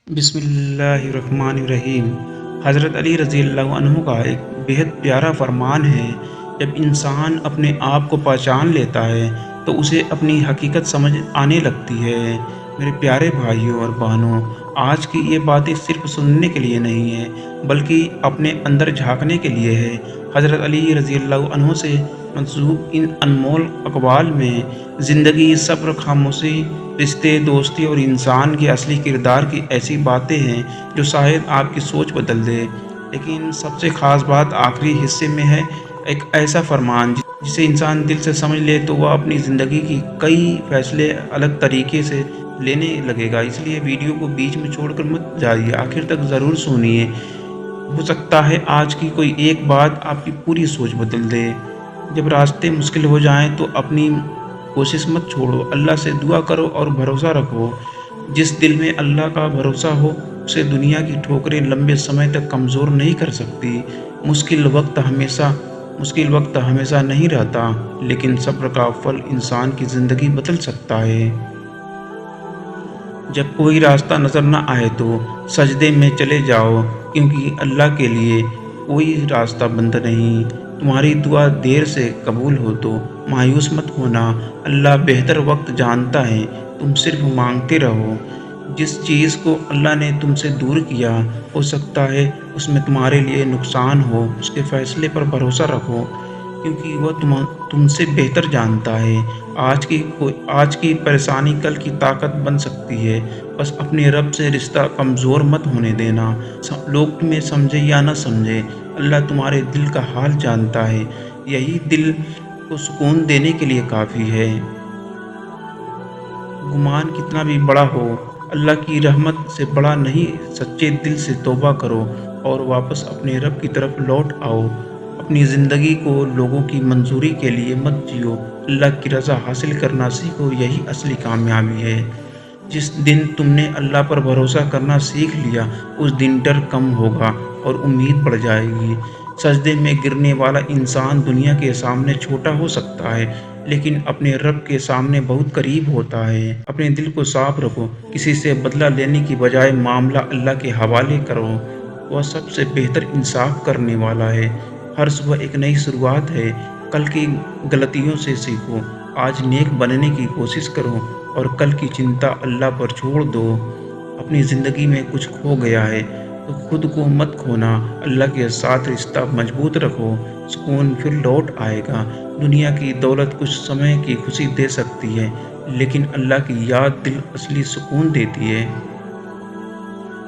بسم اللہ الرحمن الرحیم۔ حضرت علی رضی اللہ عنہ کا ایک بہت پیارا فرمان ہے، جب انسان اپنے آپ کو پہچان لیتا ہے تو اسے اپنی حقیقت سمجھ آنے لگتی ہے۔ میرے پیارے بھائیوں اور بہنوں، آج کی یہ باتیں صرف سننے کے لیے نہیں ہیں بلکہ اپنے اندر جھانکنے کے لیے ہے۔ حضرت علی رضی اللہ عنہ سے منسوب ان انمول اقوال میں زندگی، صبر، خاموشی، رشتے، دوستی اور انسان کے اصلی کردار کی ایسی باتیں ہیں جو شاید آپ کی سوچ بدل دے۔ لیکن سب سے خاص بات آخری حصے میں ہے، ایک ایسا فرمان جسے انسان دل سے سمجھ لے تو وہ اپنی زندگی کی کئی فیصلے الگ طریقے سے لینے لگے گا۔ اس لیے ویڈیو کو بیچ میں چھوڑ کر مت جائیے، آخر تک ضرور سنیے۔ ہو سکتا ہے آج کی کوئی ایک بات آپ کی پوری سوچ بدل دے۔ جب راستے مشکل ہو جائیں تو اپنی کوشش مت چھوڑو، اللہ سے دعا کرو اور بھروسہ رکھو۔ جس دل میں اللہ کا بھروسہ ہو اسے دنیا کی ٹھوکریں لمبے سمے تک کمزور نہیں کر سکتی۔ مشکل وقت ہمیشہ نہیں رہتا، لیکن صبر کا پھل انسان کی زندگی بدل سکتا ہے۔ جب کوئی راستہ نظر نہ آئے تو سجدے میں چلے جاؤ، کیونکہ اللہ کے لیے کوئی راستہ بند نہیں۔ تمہاری دعا دیر سے قبول ہو تو مایوس مت ہونا، اللہ بہتر وقت جانتا ہے، تم صرف مانگتے رہو۔ جس چیز کو اللہ نے تم سے دور کیا، ہو سکتا ہے اس میں تمہارے لیے نقصان ہو، اس کے فیصلے پر بھروسہ رکھو، کیونکہ وہ تم سے بہتر جانتا ہے۔ آج کی پریشانی کل کی طاقت بن سکتی ہے، بس اپنے رب سے رشتہ کمزور مت ہونے دینا۔ لوگ تمہیں سمجھے یا نہ سمجھے، اللہ تمہارے دل کا حال جانتا ہے، یہی دل کو سکون دینے کے لیے کافی ہے۔ گمان کتنا بھی بڑا ہو، اللہ کی رحمت سے بڑا نہیں۔ سچے دل سے توبہ کرو اور واپس اپنے رب کی طرف لوٹ آؤ۔ اپنی زندگی کو لوگوں کی منظوری کے لیے مت جیو، اللہ کی رضا حاصل کرنا سیکھو، یہی اصلی کامیابی ہے۔ جس دن تم نے اللہ پر بھروسہ کرنا سیکھ لیا، اس دن ڈر کم ہوگا اور امید بڑھ جائے گی۔ سجدے میں گرنے والا انسان دنیا کے سامنے چھوٹا ہو سکتا ہے، لیکن اپنے رب کے سامنے بہت قریب ہوتا ہے۔ اپنے دل کو صاف رکھو، کسی سے بدلہ لینے کی بجائے معاملہ اللہ کے حوالے کرو، وہ سب سے بہتر انصاف کرنے والا ہے۔ ہر صبح ایک نئی شروعات ہے، کل کی غلطیوں سے سیکھو، آج نیک بننے کی کوشش کرو اور کل کی چنتا اللہ پر چھوڑ دو۔ اپنی زندگی میں کچھ کھو گیا ہے تو خود کو مت کھونا، اللہ کے ساتھ رشتہ مضبوط رکھو، سکون پھر لوٹ آئے گا۔ دنیا کی دولت کچھ سمے کی خوشی دے سکتی ہے، لیکن اللہ کی یاد دل اصلی سکون دیتی ہے۔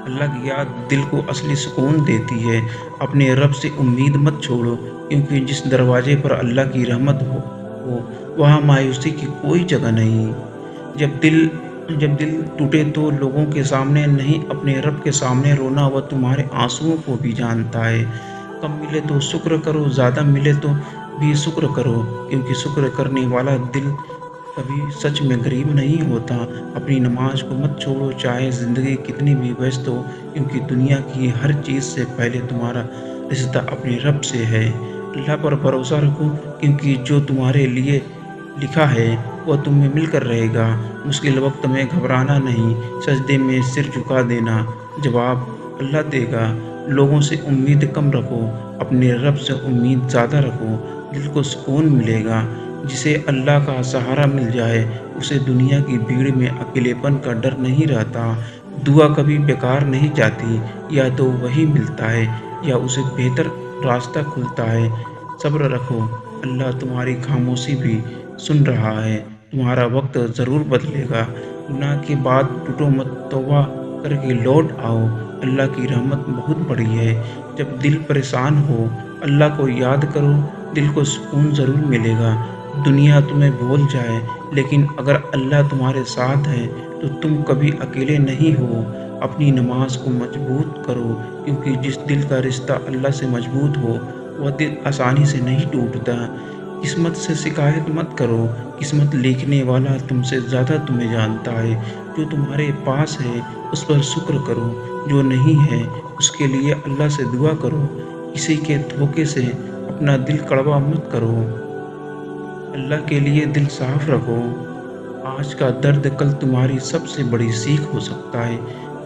اللہ کی یاد دل کو اصلی سکون دیتی ہے۔ اپنے رب سے امید مت چھوڑو، کیونکہ جس دروازے پر اللہ کی رحمت ہو وہاں مایوسی کی کوئی جگہ نہیں۔ جب دل ٹوٹے تو لوگوں کے سامنے نہیں، اپنے رب کے سامنے رونا، وہ تمہارے آنسوؤں کو بھی جانتا ہے۔ کم ملے تو شکر کرو، زیادہ ملے تو بھی شکر کرو، کیونکہ شکر کرنے والا دل کبھی سچ میں غریب نہیں ہوتا۔ اپنی نماز کو مت چھوڑو، چاہے زندگی کتنی بھی ویست ہو، کیونکہ دنیا کی ہر چیز سے پہلے تمہارا رشتہ اپنے رب سے ہے۔ اللہ پر بھروسہ رکھو، کیونکہ جو تمہارے لیے لکھا ہے وہ تمہیں مل کر رہے گا۔ مشکل وقت میں گھبرانا نہیں، سجدے میں سر جھکا دینا، جواب اللہ دے گا۔ لوگوں سے امید کم رکھو، اپنے رب سے امید زیادہ رکھو، دل کو سکون ملے گا۔ جسے اللہ کا سہارا مل جائے اسے دنیا کی بھیڑ میں اکیلے پن کا ڈر نہیں رہتا۔ دعا کبھی بیکار نہیں جاتی، یا تو وہی ملتا ہے یا اسے بہتر راستہ کھلتا ہے۔ صبر رکھو، اللہ تمہاری خاموشی بھی سن رہا ہے، تمہارا وقت ضرور بدلے گا۔ گناہ کے بعد ٹوٹو مت، توبہ کر کے لوٹ آؤ، اللہ کی رحمت بہت بڑی ہے۔ جب دل پریشان ہو اللہ کو یاد کرو، دل کو سکون ضرور ملے گا۔ دنیا تمہیں بھول جائے، لیکن اگر اللہ تمہارے ساتھ ہے تو تم کبھی اکیلے نہیں ہو۔ اپنی نماز کو مضبوط کرو، کیونکہ جس دل کا رشتہ اللہ سے مضبوط ہو وہ دل آسانی سے نہیں ٹوٹتا۔ قسمت سے شکایت مت کرو، قسمت لکھنے والا تم سے زیادہ تمہیں جانتا ہے۔ جو تمہارے پاس ہے اس پر شکر کرو، جو نہیں ہے اس کے لیے اللہ سے دعا کرو۔ کسی کے دھوکے سے اپنا دل کڑوا مت کرو، اللہ کے لیے دل صاف رکھو۔ آج کا درد کل تمہاری سب سے بڑی سیکھ ہو سکتا ہے۔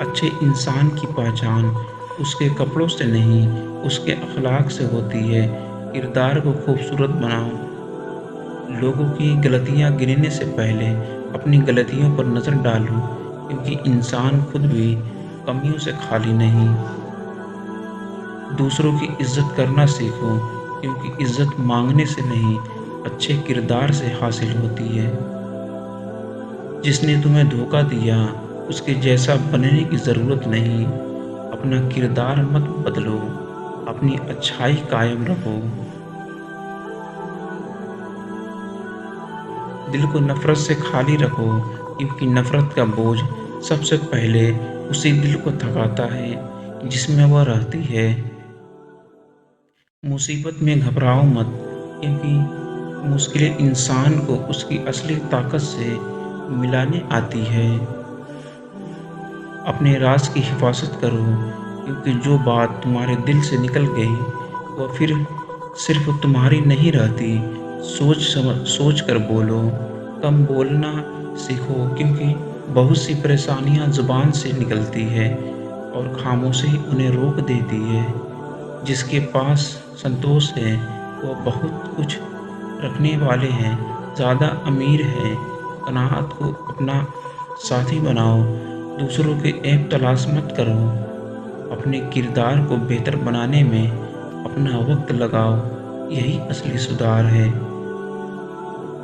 اچھے انسان کی پہچان اس کے کپڑوں سے نہیں، اس کے اخلاق سے ہوتی ہے۔ کردار کو خوبصورت بناؤ۔ لوگوں کی غلطیاں گننے سے پہلے اپنی غلطیوں پر نظر ڈالو، کیونکہ انسان خود بھی کمیوں سے خالی نہیں۔ دوسروں کی عزت کرنا سیکھو، کیونکہ عزت مانگنے سے نہیں، اچھے کردار سے حاصل ہوتی ہے۔ جس نے تمہیں دھوکہ دیا، اس کے جیسا بننے کی ضرورت نہیں۔ اپنا کردار مت بدلو، اپنی اچھائی قائم رکھو۔ دل کو نفرت سے خالی رکھو، کیونکہ نفرت کا بوجھ سب سے پہلے اسی دل کو تھکاتا ہے جس میں وہ رہتی ہے۔ مصیبت میں گھبراؤ مت، کیونکہ مشکلیں انسان کو اس کی اصلی طاقت سے ملانے آتی ہے۔ اپنے راز کی حفاظت کرو، کیونکہ جو بات تمہارے دل سے نکل گئی وہ پھر صرف تمہاری نہیں رہتی۔ سوچ کر بولو، کم بولنا سیکھو، کیونکہ بہت سی پریشانیاں زبان سے نکلتی ہے اور خاموشی انہیں روک دیتی ہے۔ جس کے پاس سنتوش ہے وہ بہت کچھ رکھنے والے ہیں، زیادہ امیر ہیں۔ قناعت کو اپنا ساتھی بناؤ، دوسروں کے عیب تلاش مت کرو، اپنے کردار کو بہتر بنانے میں اپنا وقت لگاؤ، یہی اصلی سدھار ہے۔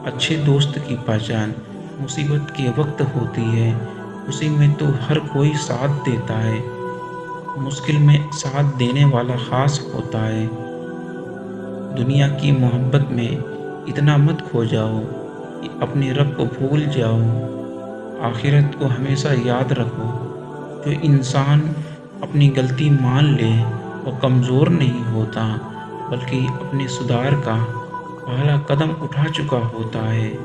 اچھے دوست کی پہچان مصیبت کے وقت ہوتی ہے، اسی میں تو ہر کوئی ساتھ دیتا ہے، مشکل میں ساتھ دینے والا خاص ہوتا ہے۔ دنیا کی محبت میں اتنا مت کھو جاؤ کہ اپنے رب کو بھول جاؤ۔ آخرت کو ہمیشہ یاد رکھو، جو انسان اپنی غلطی مان لے وہ کمزور نہیں ہوتا، بلکہ اپنے سدھار کا پہلا قدم اٹھا چکا ہوتا ہے۔